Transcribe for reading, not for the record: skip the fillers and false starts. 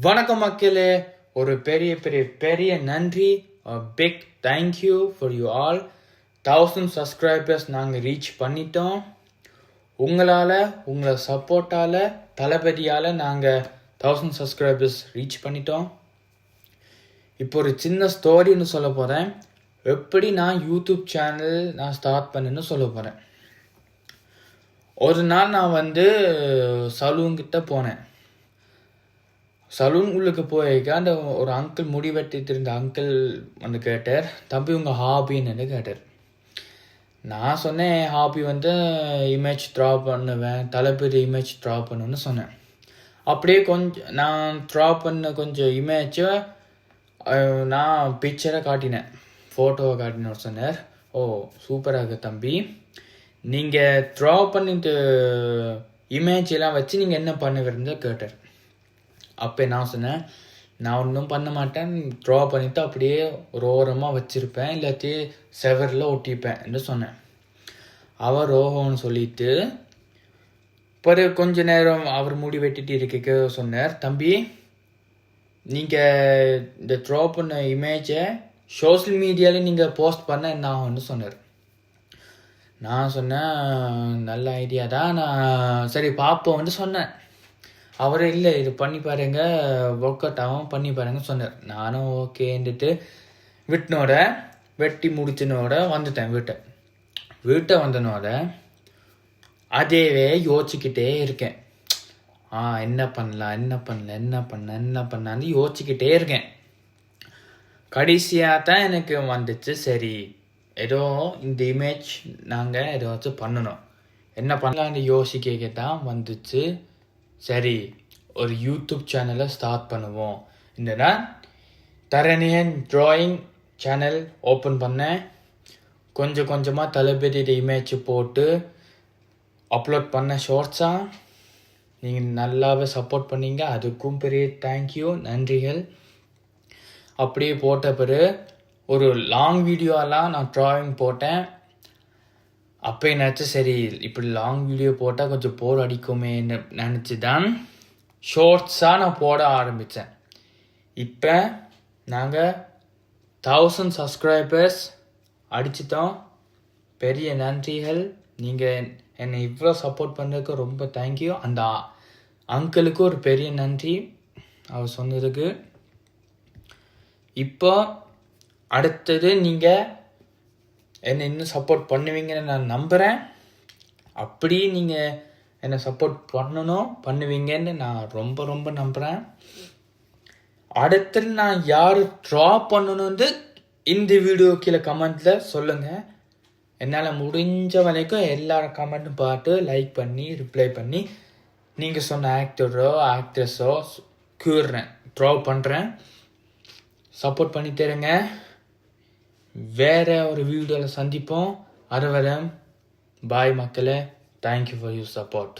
வணக்கம் மக்களே, ஒரு பெரிய பெரிய பெரிய நன்றி. Big thank you for you all. 1000 subscribers நாங்கள் ரீச் பண்ணிட்டோம். உங்களை சப்போர்ட்டால், தளபதியால் நாங்கள் 1000 சப்ஸ்கிரைபர்ஸ் ரீச் பண்ணிட்டோம். இப்போ ஒரு சின்ன ஸ்டோரின்னு சொல்ல போகிறேன். எப்படி நான் யூடியூப் சேனல் ஸ்டார்ட் பண்ணேன்னு சொல்ல போகிறேன். ஒரு நாள் நான் சலூன்கிட்ட போனேன். சலூன் உள்ளுக்கு போயிருக்க அந்த ஒரு அங்கிள் முடி வெட்டிட்டு இருந்த அங்கிள் கேட்டார், தம்பி உங்கள் ஹாபின்னு கேட்டார். நான் சொன்னேன், ஹாபி இமேஜ் ட்ரா பண்ணுவேன், தளபதி இமேஜ் ட்ரா பண்ணுன்னு சொன்னேன். அப்படியே நான் ட்ரா பண்ண கொஞ்சம் இமேஜை நான் பிக்சரை காட்டினேன், ஃபோட்டோவை காட்டினேன். சொன்னார், ஓ சூப்பராக தம்பி, நீங்கள் ட்ரா பண்ணிட்டு இமேஜ் எல்லாம் வச்சு நீங்கள் என்ன பண்ணுவீங்க கேட்டார். அப்போ நான் சொன்னேன், நான் ஒன்றும் பண்ண மாட்டேன், ட்ரா பண்ணிவிட்டு அப்படியே ஒரு ஓரமாக வச்சுருப்பேன், இல்லாட்டி செவரில் ஒட்டிப்பேன் என்று சொன்னேன். அவர் ரோஹோன்னு சொல்லிட்டு பிறகு கொஞ்ச நேரம் அவர் முடி வெட்டிட்டு இருக்க சொன்னார், தம்பி நீங்கள் இந்த ட்ரா பண்ண இமேஜை சோஷியல் மீடியாவில் நீங்கள் போஸ்ட் பண்ண என்ன ஆகும்னு சொன்னார். நான் சொன்னேன், நல்ல ஐடியா தான், நான் சரி பார்ப்போம்னு சொன்னேன். அவர் இல்லை, இது பண்ணி பாருங்க, ஒர்க் அவுட் ஆகும், பண்ணி பாருங்க சொன்னார். நானும் ஓகேன்ட்டு வெட்டி முடிச்சினோட வந்துட்டேன். வீட்டை வந்தனோட அதேவே யோசிச்சுக்கிட்டே இருக்கேன். என்ன பண்ணலான்னு யோசிச்சுக்கிட்டே இருக்கேன். கடைசியாக தான் எனக்கு வந்துச்சு, சரி ஏதோ இந்த இமேஜ் நாங்கள் ஏதாச்சும் பண்ணணும், என்ன பண்ணலான்னு யோசிக்க தான் வந்துச்சு. சரி, ஒரு யூடியூப் சேனலை ஸ்டார்ட் பண்ணுவோம். என்னன்னா தரணியன் டிராயிங் சேனல் ஓப்பன் பண்ணேன். கொஞ்சம் கொஞ்சமாக தளபதியோட இமேஜ் போட்டு அப்லோட் பண்ண ஷார்ட்ஸாக. நீங்கள் நல்லாவே சப்போர்ட் பண்ணீங்க, அதுக்கும் பெரிய தேங்க்யூ, நன்றிகள். அப்படியே போட்ட பிறகு ஒரு லாங் வீடியோலாம் நான் ட்ராயிங் போட்டேன். அப்போ என்னாச்சு, சரி இப்படி லாங் வீடியோ போட்டால் கொஞ்சம் போர் அடிக்குமேன்னு நினச்சி தான் ஷார்ட்ஸாக நான் போட ஆரம்பித்தேன். இப்போ நாங்கள் 1000 சப்ஸ்கிரைபர்ஸ் அடிச்சிட்டோம். பெரிய நன்றிகள். நீங்கள் என்னை இவ்வளோ சப்போர்ட் பண்ணுறதுக்கு ரொம்ப தேங்க்யூ. அந்த அங்கிளுக்கு ஒரு பெரிய நன்றி அவர் சொன்னதுக்கு. இப்போ அடுத்தது நீங்கள் என்னை இன்னும் சப்போர்ட் பண்ணுவீங்கன்னு நான் நம்புகிறேன். அப்படி நீங்கள் என்னை சப்போர்ட் பண்ணுவீங்கன்னு நான் ரொம்ப ரொம்ப நம்புகிறேன். அடுத்து நான் யார் ட்ரா பண்ணணுன்னு இந்த வீடியோ கீழே கமெண்ட்டில் சொல்லுங்கள். என்னால் முடிஞ்ச வரைக்கும் எல்லா கமெண்ட்டும் பார்த்து லைக் பண்ணி ரிப்ளை பண்ணி நீங்கள் சொன்ன ஆக்டரோ ஆக்ட்ரஸோ ட்ரா பண்ணுறேன். சப்போர்ட் பண்ணி தருங்க. வேற ஒரு வீடியோவில் சந்திப்போம். அதுவரை பாய் மக்களே. Thank you for your support.